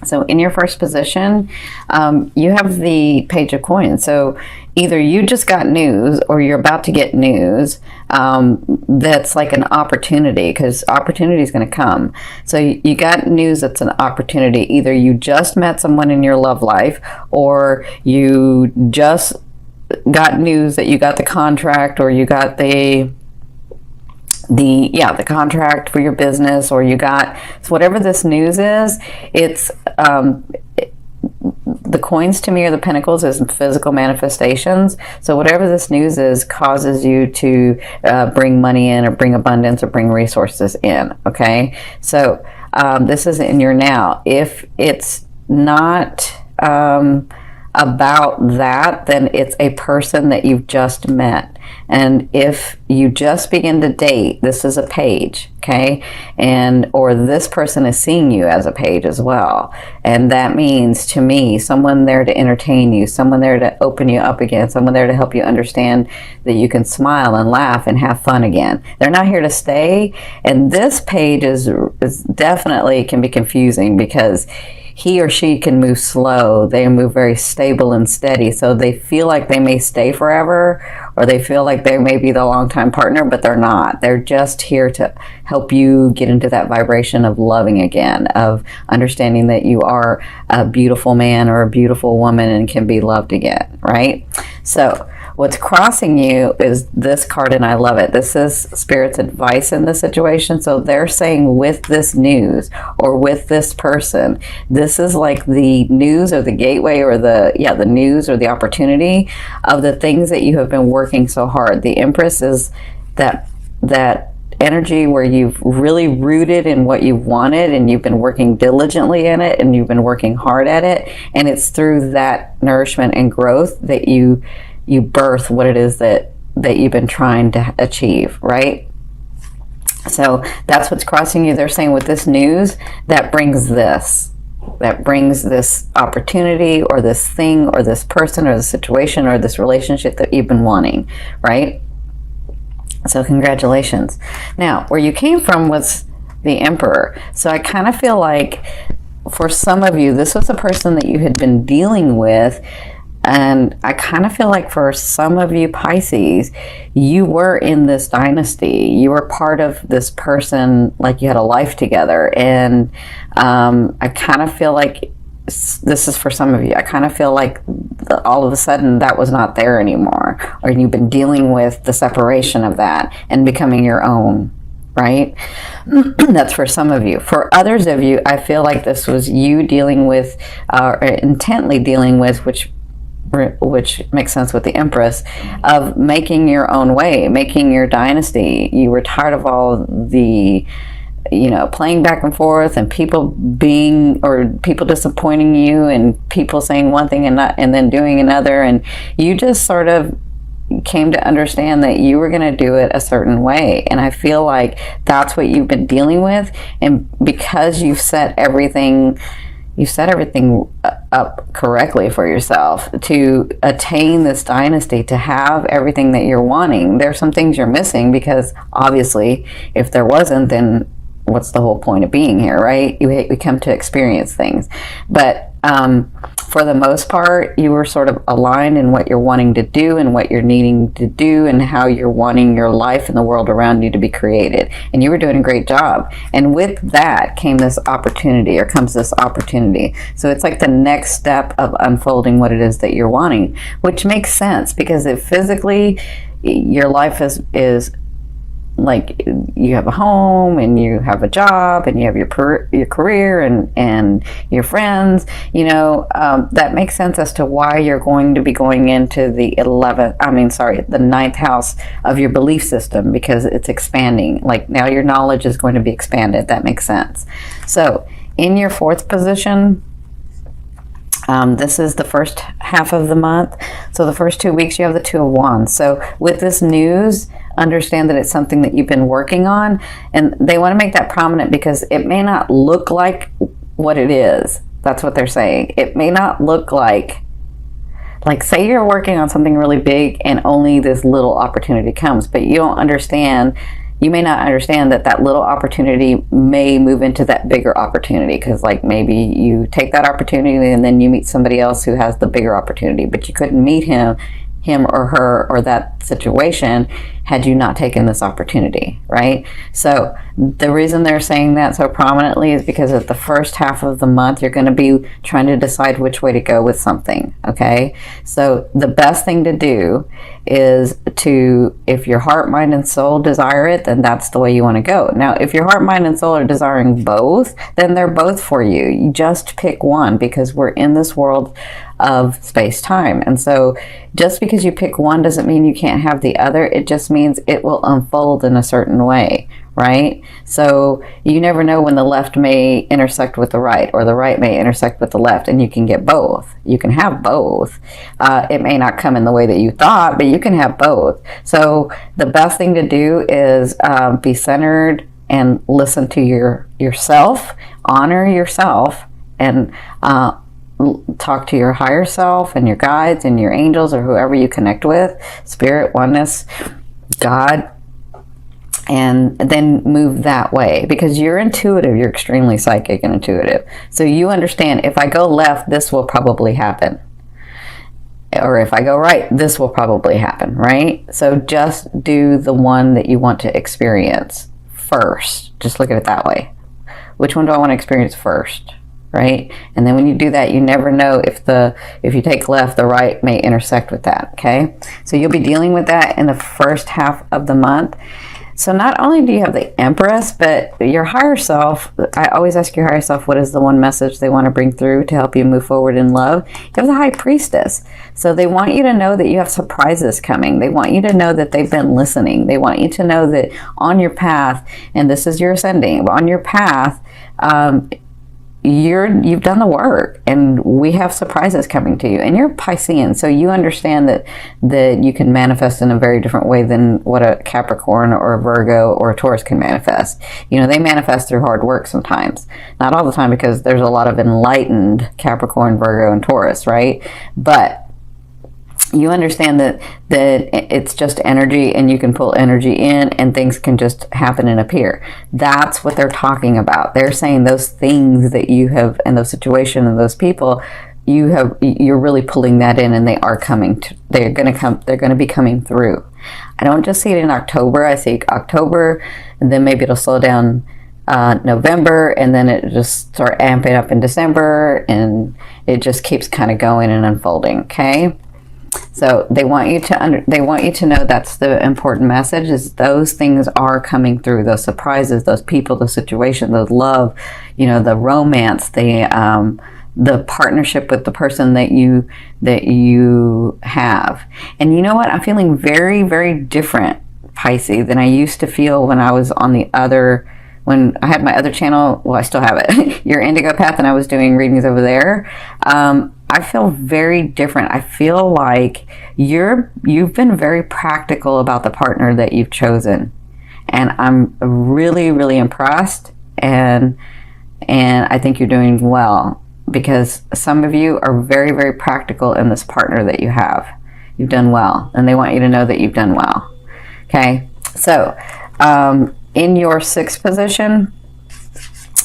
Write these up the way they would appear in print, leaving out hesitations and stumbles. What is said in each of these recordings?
So in your first position, you have the Page of Coins. So either you just got news or you're about to get news that's like an opportunity, because opportunity is going to come. So you got news that's an opportunity. Either you just met someone in your love life, or you just got news that you got the contract, or you got the contract for your business, or you got, so whatever this news is, it's the coins to me, or the pentacles, is physical manifestations. So whatever this news is causes you to bring money in, or bring abundance, or bring resources in. Okay, so this is in your now. If it's not about that, then it's a person that you've just met. And if you just begin to date, this is a page, okay? And or this person is seeing you as a page as well. And that means, to me, someone there to entertain you, someone there to open you up again, someone there to help you understand that you can smile and laugh and have fun again. They're not here to stay. And this page is definitely can be confusing, because he or she can move slow. They move very stable and steady. So they feel like they may stay forever, or they feel like they may be the longtime partner, but they're not. They're just here to help you get into that vibration of loving again, of understanding that you are a beautiful man or a beautiful woman and can be loved again, right? So what's crossing you is this card, and I love it. This is Spirit's advice in this situation. So they're saying, with this news, or with this person, this is like the news, or the gateway, or the news, or the opportunity of the things that you have been working so hard. The Empress is that energy where you've really rooted in what you wanted, and you've been working diligently in it, and you've been working hard at it, and it's through that nourishment and growth that you birth what it is that you've been trying to achieve, right? So that's what's crossing you. They're saying, with this news, that brings this opportunity, or this thing, or this person, or the situation, or this relationship that you've been wanting, right? So congratulations. Now, where you came from was the Emperor. So I kind of feel like, for some of you, this was a person that you had been dealing with. And I kind of feel like, for some of you Pisces, you were in this dynasty. You were part of this person, like you had a life together. And I kind of feel like, this is for some of you, I kind of feel like all of a sudden that was not there anymore. Or you've been dealing with the separation of that and becoming your own, right? That's for some of you. For others of you, I feel like this was you dealing with, or intently dealing with, which makes sense with the Empress, of making your own way, making your dynasty. You were tired of all the, playing back and forth, and people disappointing you, and people saying one thing and then doing another, and you just sort of came to understand that you were going to do it a certain way. And I feel like that's what you've been dealing with, and because you've set everything up correctly for yourself to attain this dynasty, to have everything that you're wanting. There's some things you're missing, because obviously if there wasn't, then what's the whole point of being here, right? We come to experience things. But for the most part, you were sort of aligned in what you're wanting to do, and what you're needing to do, and how you're wanting your life and the world around you to be created. And you were doing a great job. And with that comes this opportunity. So it's like the next step of unfolding what it is that you're wanting, which makes sense, because if physically your life is like, you have a home, and you have a job, and you have your career, and your friends, that makes sense as to why you're going to be going into the ninth house of your belief system, because it's expanding. Like, now your knowledge is going to be expanded. That makes sense. So in your fourth position, this is the first half of the month. So the first 2 weeks, you have the Two of Wands. So with this news, understand that it's something that you've been working on, and they want to make that prominent, because it may not look like what it is. That's what they're saying. It may not look like say you're working on something really big, and only this little opportunity comes, but you don't understand you may not understand that that little opportunity may move into that bigger opportunity, because like maybe you take that opportunity and then you meet somebody else who has the bigger opportunity, but you couldn't meet him or her or that situation had you not taken this opportunity, right? So the reason they're saying that so prominently is because at the first half of the month, you're going to be trying to decide which way to go with something, okay? So the best thing to do is to, if your heart, mind, and soul desire it, then that's the way you want to go. Now, if your heart, mind, and soul are desiring both, then they're both for you. You just pick one, because we're in this world of space-time. And so just because you pick one doesn't mean you can't have the other. It just means it will unfold in a certain way, right? So you never know when the left may intersect with the right, or the right may intersect with the left, and you can get both. You can have both. It may not come in the way that you thought, but you can have both. So the best thing to do is be centered and listen to yourself, honor yourself, and talk to your higher self and your guides and your angels, or whoever you connect with, spirit, oneness, God, and then move that way, because you're intuitive. You're extremely psychic and intuitive. So you understand, if I go left, this will probably happen. Or if I go right, this will probably happen, right? So just do the one that you want to experience first. Just look at it that way. Which one do I want to experience first? Right? And then when you do that, you never know if you take left, the right may intersect with that, okay? So you'll be dealing with that in the first half of the month. So not only do you have the Empress, but your higher self, I always ask your higher self, what is the one message they want to bring through to help you move forward in love? You have the High Priestess. So they want you to know that you have surprises coming. They want you to know that they've been listening. They want you to know that on your path, and this is your ascending, on your path, you've done the work, and we have surprises coming to you. And you're Piscean, so you understand that you can manifest in a very different way than what a Capricorn or a Virgo or a Taurus can manifest. You know, they manifest through hard work sometimes. Not all the time, because there's a lot of enlightened Capricorn, Virgo, and Taurus, right? But you understand that it's just energy, and you can pull energy in, and things can just happen and appear. That's what they're talking about. They're saying those things that you have, and those situations and those people, you're really pulling that in, and they are coming. They're going to be coming through. I don't just see it in October. I see October, and then maybe it'll slow down November, and then it just start amping up in December, and it just keeps kind of going and unfolding. Okay. So they want you to know that's the important message, is those things are coming through, those surprises, those people, the situation, the love, you know, the romance, the partnership with the person that you have. And you know what? I'm feeling very, very different, Pisces, than I used to feel when I was on when I had my other channel. Well, I still have it, Your Indigo Path, and I was doing readings over there. I feel very different. I feel like you've been very practical about the partner that you've chosen, and I'm really, really impressed, and I think you're doing well, because some of you are very, very practical in this partner that you have. You've done well, and they want you to know that you've done well. Okay, so in your sixth position,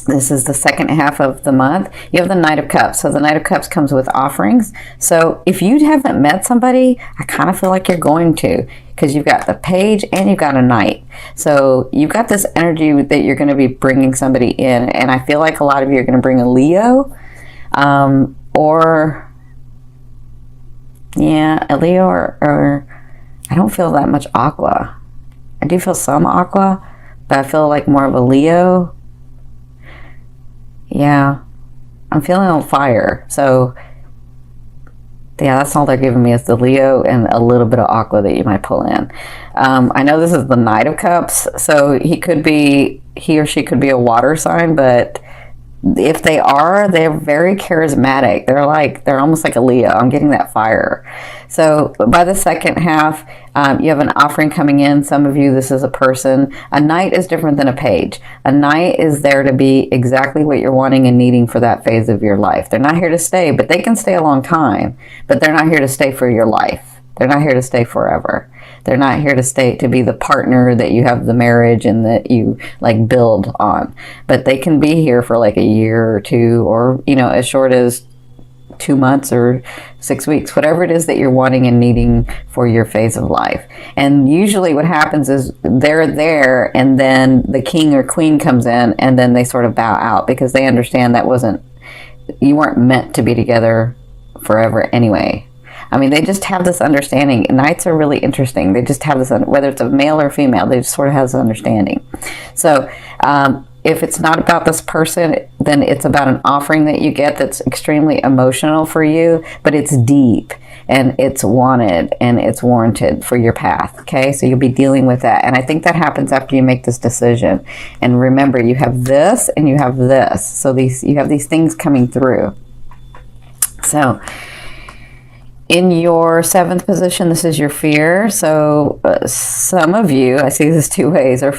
this is the second half of the month, you have the Knight of Cups. So the Knight of Cups comes with offerings. So if you haven't met somebody, I kind of feel like you're going to, because you've got the Page and you've got a Knight. So you've got this energy that you're going to be bringing somebody in. And I feel like a lot of you are going to bring a Leo, or I don't feel that much Aqua. I do feel some Aqua, but I feel like more of a Leo. Yeah, I'm feeling on fire. So yeah, that's all they're giving me, is the Leo and a little bit of Aqua that you might pull in. I know this is the Knight of Cups, so he or she could be a water sign, but if they are, they're very charismatic. They're almost like a Leo. I'm getting that fire. So by the second half, you have an offering coming in. Some of you, this is a person. A Knight is different than a Page. A Knight is there to be exactly what you're wanting and needing for that phase of your life. They're not here to stay, but they can stay a long time. But they're not here to stay for your life. They're not here to stay forever. They're not here to stay to be the partner that you have the marriage and that you like build on. But they can be here for like a year or two, or, you know, as short as 2 months or 6 weeks, whatever it is that you're wanting and needing for your phase of life. And usually what happens is they're there, and then the king or queen comes in, and then they sort of bow out because they understand that you weren't meant to be together forever anyway. I mean, they just have this understanding. Knights are really interesting. They just have this, whether it's a male or female, they just sort of have this understanding. So, if it's not about this person, then it's about an offering that you get that's extremely emotional for you, but it's deep and it's wanted and it's warranted for your path. Okay, so you'll be dealing with that. And I think that happens after you make this decision. And remember, you have this and you have this. So you have these things coming through. So in your 7th position, this is your fear. So some of you, I see this 2 ways, are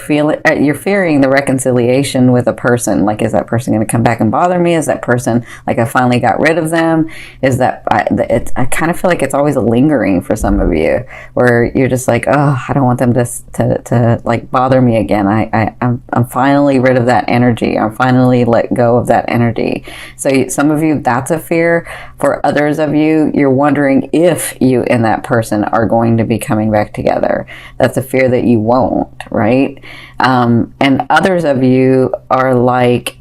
you're fearing the reconciliation with a person. Like, is that person going to come back and bother me? Is that person, like, I finally got rid of them? Is that, I kind of feel like it's always lingering for some of you, where you're just like, oh, I don't want them to like bother me again. I'm finally rid of that energy. I'm finally let go of that energy. So some of you, that's a fear. For others of you, you're wondering if you and that person are going to be coming back together. That's a fear that you won't, right? And others of you are like,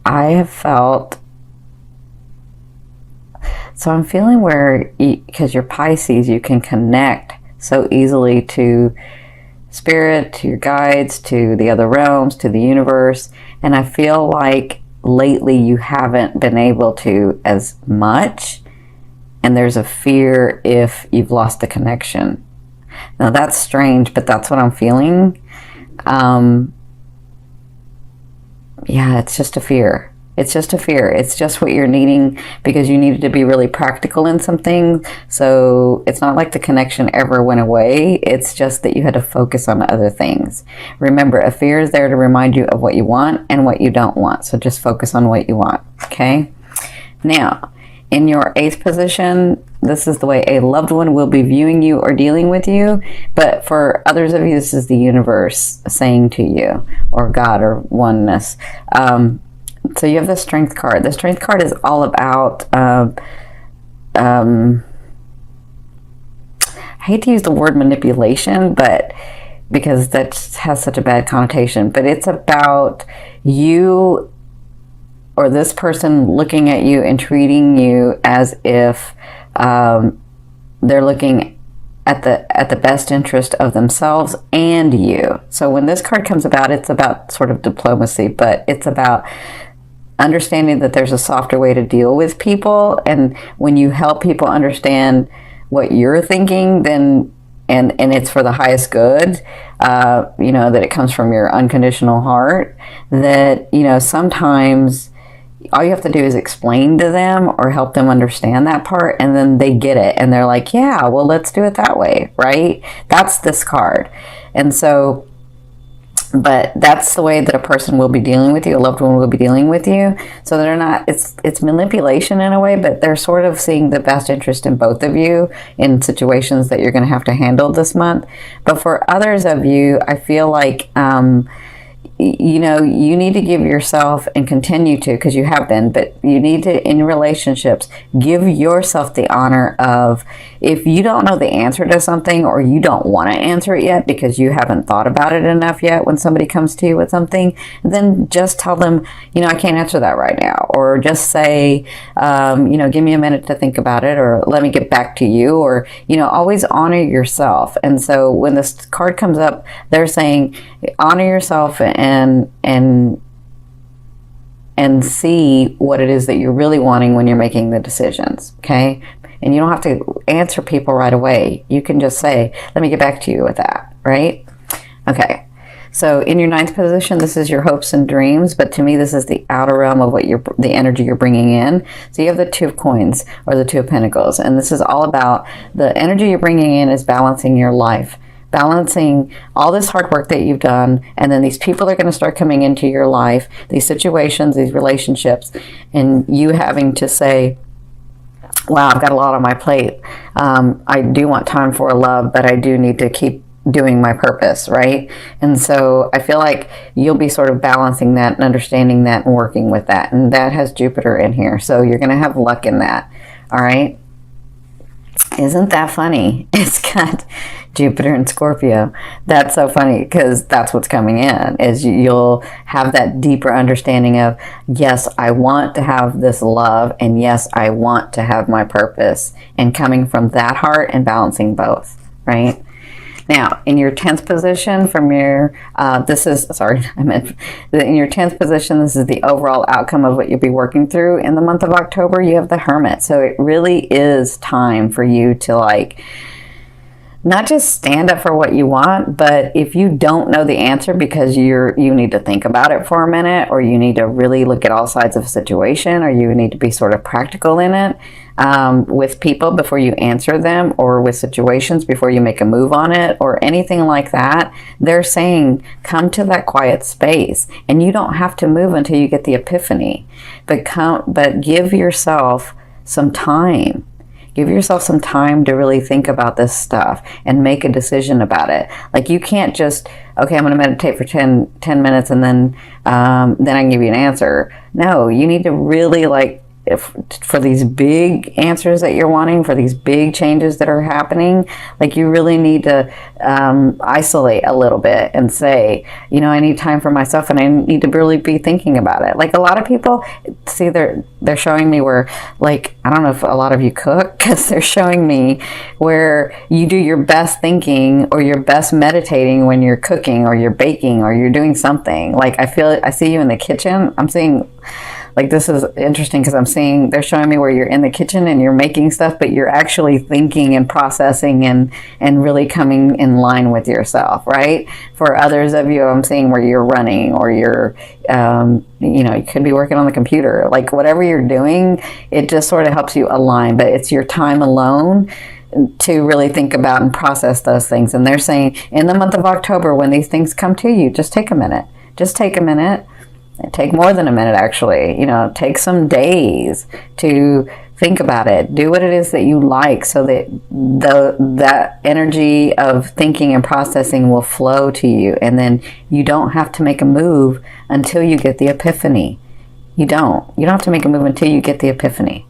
I have felt, so I'm feeling where, because you're Pisces, you can connect so easily to spirit, to your guides, to the other realms, to the universe. And I feel like lately you haven't been able to as much. And there's a fear if you've lost the connection. Now that's strange, but that's what I'm feeling. Yeah, it's just a fear. It's just a fear. It's just what you're needing, because you needed to be really practical in some things. So it's not like the connection ever went away. It's just that you had to focus on other things. Remember, a fear is there to remind you of what you want and what you don't want. So just focus on what you want, okay? Now, in your 8th position, this is the way a loved one will be viewing you or dealing with you. But for others of you, this is the universe saying to you, or God, or oneness. So you have the Strength card. The Strength card is all about, I hate to use the word manipulation, but because that has such a bad connotation, but it's about you or this person looking at you and treating you as if they're looking at the best interest of themselves and you. So when this card comes about, it's about sort of diplomacy, but it's about understanding that there's a softer way to deal with people. And when you help people understand what you're thinking, then and it's for the highest good, you know, that it comes from your unconditional heart, that, you know, sometimes all you have to do is explain to them or help them understand that part, and then they get it and they're like, yeah, well, let's do it that way, right? That's this card. And so, but that's the way that a person will be dealing with you, a loved one will be dealing with you. So they're not, it's manipulation in a way, but they're sort of seeing the best interest in both of you in situations that you're going to have to handle this month. But for others of you, I feel like, you know, you need to give yourself, and continue to, because you have been, but you need to, in relationships, give yourself the honor of, if you don't know the answer to something, or you don't want to answer it yet because you haven't thought about it enough yet, when somebody comes to you with something, then just tell them, you know, I can't answer that right now. Or just say, you know, give me a minute to think about it, or let me get back to you, or, you know, always honor yourself. And so when this card comes up, they're saying, honor yourself and see what it is that you're really wanting when you're making the decisions, okay? And you don't have to answer people right away. You can just say, let me get back to you with that, right? Okay, so in your 9th position, this is your hopes and dreams, but to me, this is the outer realm of what the energy you're bringing in. So you have the 2 of coins, or the 2 of pentacles, and this is all about the energy you're bringing in is balancing your life. Balancing all this hard work that you've done, and then these people are going to start coming into your life, these situations, these relationships, and you having to say, wow, I've got a lot on my plate. I do want time for love, but I do need to keep doing my purpose, right? And so I feel like you'll be sort of balancing that and understanding that and working with that. And that has Jupiter in here. So you're going to have luck in that. All right. Isn't that funny? It's got Jupiter and Scorpio. That's so funny because that's what's coming in, is you'll have that deeper understanding of, yes, I want to have this love, and yes, I want to have my purpose, and coming from that heart and balancing both, right? Now, in your 10th position from your, in your 10th position, this is the overall outcome of what you'll be working through in the month of October. You have the Hermit. So it really is time for you to, like, not just stand up for what you want, but if you don't know the answer because you need to think about it for a minute, or you need to really look at all sides of a situation, or you need to be sort of practical in it, with people before you answer them, or with situations before you make a move on it, or anything like that, they're saying come to that quiet space, and you don't have to move until you get the epiphany, but give yourself some time. Give yourself some time to really think about this stuff and make a decision about it. Like, you can't just, okay, I'm going to meditate for 10 minutes and then I can give you an answer. No, you need to really, like, for these big answers that you're wanting, for these big changes that are happening, like, you really need to isolate a little bit and say, you know, I need time for myself, and I need to really be thinking about it. Like, a lot of people, see, they're showing me where, like, I don't know if a lot of you cook, because they're showing me where you do your best thinking or your best meditating when you're cooking or you're baking or you're doing something. Like, I see you in the kitchen. I'm seeing, like, this is interesting because I'm seeing, they're showing me where you're in the kitchen and you're making stuff, but you're actually thinking and processing and really coming in line with yourself, right? For others of you, I'm seeing where you're running, or you're, you could be working on the computer. Like, whatever you're doing, it just sort of helps you align, but it's your time alone to really think about and process those things. And they're saying in the month of October, when these things come to you, just take a minute. Just take a minute. Take more than a minute, actually. Take some days to think about it. Do what it is that you like, so that that energy of thinking and processing will flow to you, and then you don't have to make a move until you get the epiphany. You don't have to make a move until you get the epiphany.